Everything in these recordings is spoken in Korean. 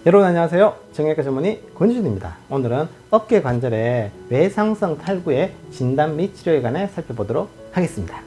여러분 안녕하세요. 정형외과 전문의 권준입니다. 오늘은 어깨 관절의 외상성 탈구의 진단 및 치료에 관해 살펴보도록 하겠습니다.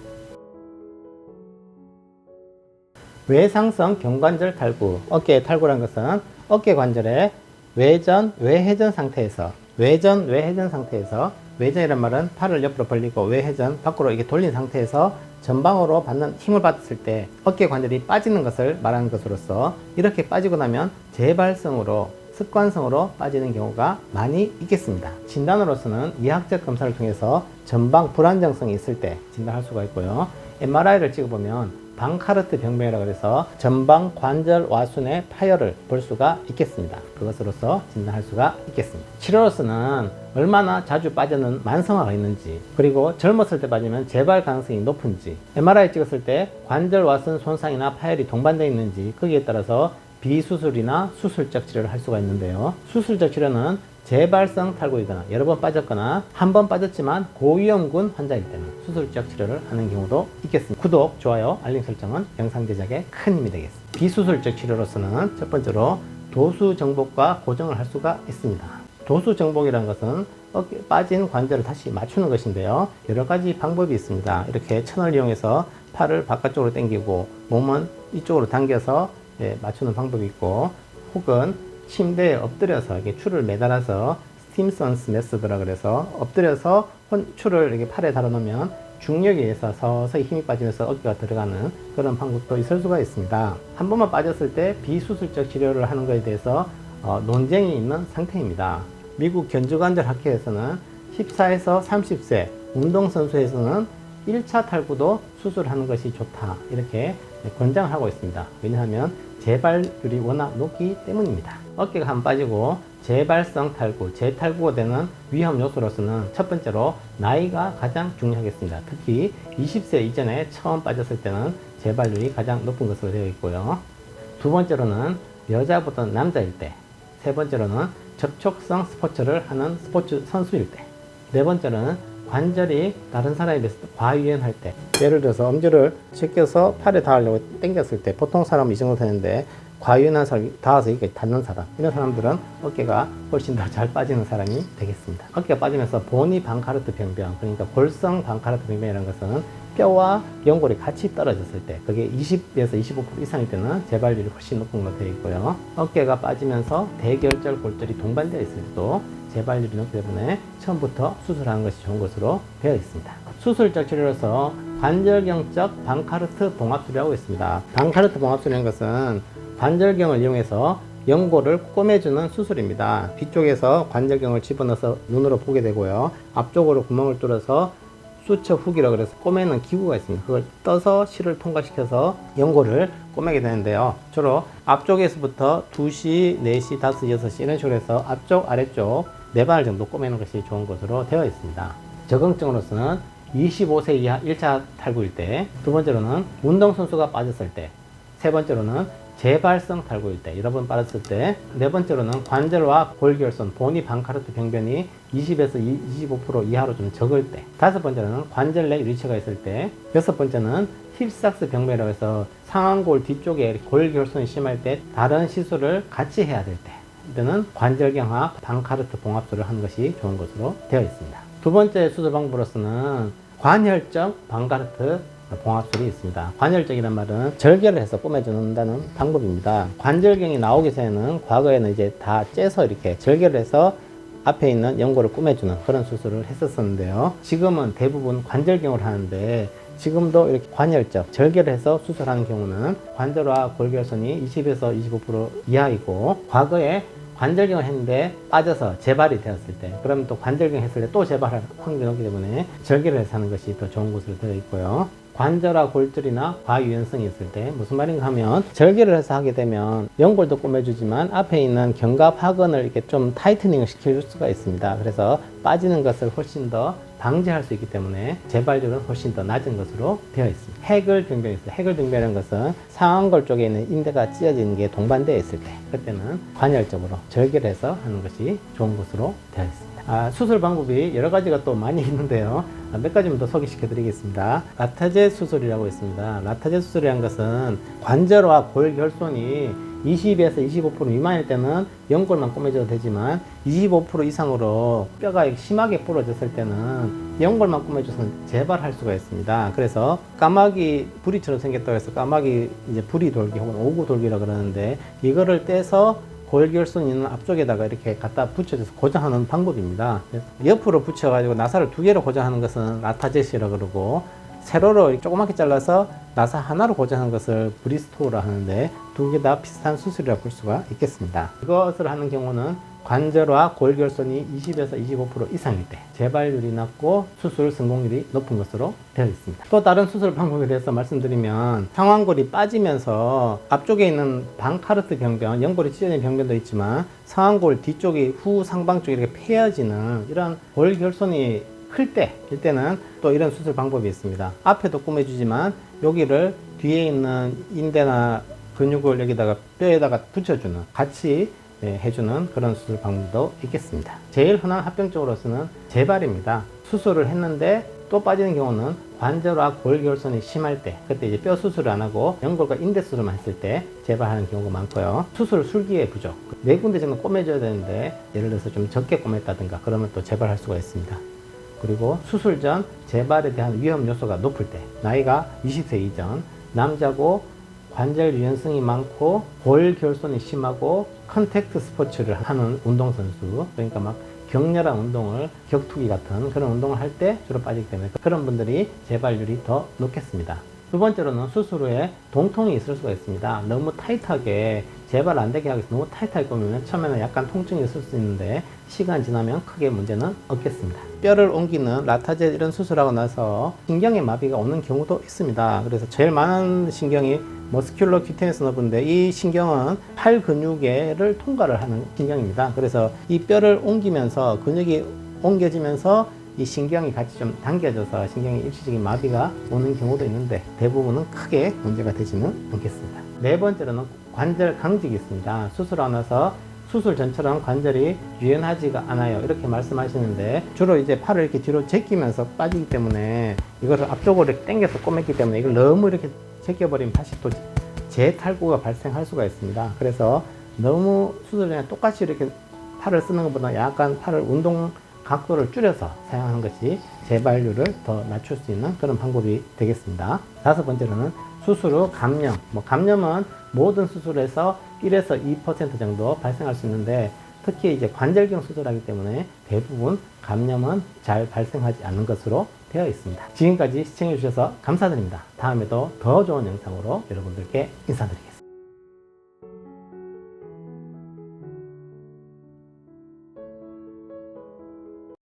외상성 경관절 탈구, 어깨의 탈구라는 것은 어깨 관절의 외전, 외회전 상태에서 외전이란 말은 팔을 옆으로 벌리고 외회전 밖으로 이렇게 돌린 상태에서 전방으로 받는 힘을 받았을 때 어깨 관절이 빠지는 것을 말하는 것으로서 이렇게 빠지고 나면 재발성으로 습관성으로 빠지는 경우가 많이 있겠습니다. 진단으로서는 이학적 검사를 통해서 전방 불안정성이 있을 때 진단할 수가 있고요. MRI를 찍어보면 방카르트 병변이라고 해서 전방 관절 와순의 파열을 볼 수가 있겠습니다. 그것으로서 진단할 수가 있겠습니다. 치료로서는 얼마나 자주 빠지는 만성화가 있는지, 그리고 젊었을 때 빠지면 재발 가능성이 높은지, MRI 찍었을 때 관절 와순 손상이나 파열이 동반되어 있는지, 거기에 따라서 비수술이나 수술적 치료를 할 수가 있는데요. 수술적 치료는 재발성 탈구이거나 여러 번 빠졌거나 한 번 빠졌지만 고위험군 환자일 때는 수술적 치료를 하는 경우도 있겠습니다. 구독, 좋아요, 알림 설정은 영상 제작에 큰 힘이 되겠습니다. 비수술적 치료로서는 첫 번째로 도수 정복과 고정을 할 수가 있습니다. 도수 정복이라는 것은 어깨 빠진 관절을 다시 맞추는 것인데요. 여러 가지 방법이 있습니다. 이렇게 천을 이용해서 팔을 바깥쪽으로 당기고 몸은 이쪽으로 당겨서 맞추는 방법이 있고, 혹은 침대에 엎드려서 이렇게 추를 매달아서 스팀선스 메소드라 그래서 엎드려서 추를 이렇게 팔에 달아놓으면 중력에 의해서 서서히 힘이 빠지면서 어깨가 들어가는 그런 방법도 있을 수가 있습니다. 한 번만 빠졌을 때 비수술적 치료를 하는 것에 대해서 논쟁이 있는 상태입니다. 미국 견주관절 학회에서는 14에서 30세 운동선수에서는 1차 탈구도 수술하는 것이 좋다, 이렇게 권장을 하고 있습니다. 왜냐하면 재발률이 워낙 높기 때문입니다. 어깨가 한 빠지고 재발성 탈구, 재탈구가 되는 위험 요소로서는 첫 번째로 나이가 가장 중요하겠습니다. 특히 20세 이전에 처음 빠졌을 때는 재발률이 가장 높은 것으로 되어 있고요. 두 번째로는 여자보다 남자일 때, 세 번째로는 접촉성 스포츠를 하는 스포츠 선수일 때, 네 번째로는 관절이 다른 사람에 비해서 과유연할 때, 예를 들어서 엄지를 제껴서 팔에 닿으려고 당겼을 때 보통 사람은 이 정도 되는데 과유연한 사람이 닿아서 여기까지 닿는 사람, 이런 사람들은 어깨가 훨씬 더 잘 빠지는 사람이 되겠습니다. 어깨가 빠지면서 보니 방카르트 병변, 그러니까 골성 방카르트 병변이라는 것은 뼈와 연골이 같이 떨어졌을 때, 그게 20에서 25% 이상일 때는 재발률이 훨씬 높은 걸로 되어 있고요. 어깨가 빠지면서 대결절 골절이 동반되어 있을 때도 재발률이 높기 때문에 처음부터 수술하는 것이 좋은 것으로 되어 있습니다. 수술적 치료로서 관절경적 방카르트 봉합술이라고 있습니다. 방카르트 봉합술이라는 것은 관절경을 이용해서 연골을 꼬매주는 수술입니다. 뒤쪽에서 관절경을 집어넣어서 눈으로 보게 되고요. 앞쪽으로 구멍을 뚫어서 수첩 후기라고 해서 꼬매는 기구가 있습니다. 그걸 떠서 실을 통과시켜서 연골을 꼬매게 되는데요. 주로 앞쪽에서부터 2시, 4시, 5시, 6시 이런 식으로 해서 앞쪽, 아래쪽 4발 정도 꼬매는 것이 좋은 것으로 되어 있습니다. 적응증으로서는 25세 이하 1차 탈구일 때, 두 번째로는 운동선수가 빠졌을 때, 세 번째로는 재발성 탈구일 때, 여러 번 빠졌을 때, 네 번째로는 관절과 골결손, 보니 방카르트 병변이 20에서 25% 이하로 좀 적을 때, 다섯 번째로는 관절 내 유리체가 있을 때, 여섯 번째는 힙삭스 병변이라고 해서 상완골 뒤쪽에 골결손이 심할 때 다른 시술을 같이 해야 될 때, 이때는 관절경화 방카르트 봉합술을 하는 것이 좋은 것으로 되어 있습니다. 두 번째 수술 방법으로서는 관혈적 방카르트 봉합술이 있습니다. 관혈적이란 말은 절개를 해서 꼬매준다는 방법입니다. 관절경이 나오기 전에는, 과거에는 이제 다 째서 이렇게 절개를 해서 앞에 있는 연골을 꼬매주는 그런 수술을 했었는데요. 지금은 대부분 관절경을 하는데, 지금도 이렇게 관혈적 절개를 해서 수술하는 경우는 관절과 골결선이 20에서 25% 이하이고, 과거에 관절경을 했는데 빠져서 재발이 되었을 때, 그러면 또 관절경 했을 때 또 재발할 확률이 높기 때문에 절개를 해서 하는 것이 더 좋은 것으로 되어 있고요. 관절화 골절이나 과유연성이 있을 때 무슨 말인가 하면, 절개를 해서 하게 되면 연골도 꼬매주지만 앞에 있는 견갑 하근을 이렇게 좀 타이트닝을 시켜줄 수가 있습니다. 그래서 빠지는 것을 훨씬 더 방지할 수 있기 때문에 재발률은 훨씬 더 낮은 것으로 되어 있습니다. 해글 병변이 있어요. 해글 병변이라는 것은 상완골 쪽에 있는 인대가 찢어지는 게 동반되어 있을 때, 그때는 관혈적으로 절개를 해서 하는 것이 좋은 것으로 되어 있습니다. 수술 방법이 여러 가지가 또 많이 있는데요. 몇 가지만 더 소개시켜 드리겠습니다. 라타제 수술이라고 있습니다. 라타제 수술이라는 것은 관절과 골결손이 20에서 25% 미만일 때는 연골만 꼬매줘도 되지만 25% 이상으로 뼈가 심하게 부러졌을 때는 연골만 꼬매줘서는 재발할 수가 있습니다. 그래서 까마귀 부리처럼 생겼다고 해서 까마귀 이제 부리 돌기 혹은 오구 돌기라 그러는데, 이거를 떼서 골결선 있는 앞쪽에다가 이렇게 갖다 붙여줘서 고정하는 방법입니다. 옆으로 붙여가지고 나사를 2개로 고정하는 것은 라타젯이라 그러고, 세로로 조그맣게 잘라서 나사 하나로 고정하는 것을 브리스토우라 하는데, 2개 다 비슷한 수술이라 볼 수가 있겠습니다. 이것을 하는 경우는 관절과 골결선이 20에서 25% 이상일 때 재발률이 낮고 수술 성공률이 높은 것으로 되어 있습니다. 또 다른 수술 방법에 대해서 말씀드리면, 상완골이 빠지면서 앞쪽에 있는 방카르트 병변, 연골이 찢어진 병변도 있지만 상완골 뒤쪽이 후상방 쪽에 이렇게 패여지는 이런 골결선이 클 때는 또 이런 수술 방법이 있습니다. 앞에도 꼬매주지만 여기를 뒤에 있는 인대나 근육을 여기다가 뼈에다가 붙여주는, 같이 해주는 그런 수술 방법도 있겠습니다. 제일 흔한 합병적으로서는 재발입니다. 수술을 했는데 또 빠지는 경우는 관절과 골결선이 심할 때, 그때 이제 뼈 수술을 안 하고 연골과 인대 수술만 했을 때 재발하는 경우가 많고요. 수술 술기의 부족, 4군데 정도 꼬매줘야 되는데 예를 들어서 좀 적게 꼬맸다든가 그러면 또 재발할 수가 있습니다. 그리고 수술 전 재발에 대한 위험 요소가 높을 때, 나이가 20세 이전, 남자고 관절 유연성이 많고 골결손이 심하고 컨택트 스포츠를 하는 운동선수, 그러니까 막 격렬한 운동을, 격투기 같은 그런 운동을 할 때 주로 빠지기 때문에 그런 분들이 재발률이 더 높겠습니다. 두 번째로는 수술 후에 동통이 있을 수가 있습니다. 너무 타이트하게 재발 안 되게 하기 위해서 너무 타이트하게 꼬매면 처음에는 약간 통증이 있을 수 있는데 시간 지나면 크게 문제는 없겠습니다. 뼈를 옮기는 라타젯 이런 수술하고 나서 신경의 마비가 오는 경우도 있습니다. 그래서 제일 많은 신경이 머스큘러 큐테니스 너브인데, 이 신경은 팔 근육을 통과를 하는 신경입니다. 그래서 이 뼈를 옮기면서 근육이 옮겨지면서 이 신경이 같이 좀 당겨져서 신경의 일시적인 마비가 오는 경우도 있는데 대부분은 크게 문제가 되지는 않겠습니다. 네 번째로는 관절 강직이 있습니다. 수술하고 나서 수술 전처럼 관절이 유연하지가 않아요, 이렇게 말씀하시는데, 주로 이제 팔을 이렇게 뒤로 제끼면서 빠지기 때문에 이거를 앞쪽으로 이렇게 당겨서 꼬맸기 때문에 이걸 너무 이렇게 제껴버리면 다시 또 재탈구가 발생할 수가 있습니다. 그래서 너무 수술 전에 똑같이 이렇게 팔을 쓰는 것보다 약간 팔을 운동 각도를 줄여서 사용하는 것이 재발률을 더 낮출 수 있는 그런 방법이 되겠습니다. 다섯 번째로는 수술 후 감염. 감염은 모든 수술에서 1에서 2% 정도 발생할 수 있는데, 특히 이제 관절경 수술하기 때문에 대부분 감염은 잘 발생하지 않는 것으로 되어 있습니다. 지금까지 시청해 주셔서 감사드립니다. 다음에도 더 좋은 영상으로 여러분들께 인사드리겠습니다.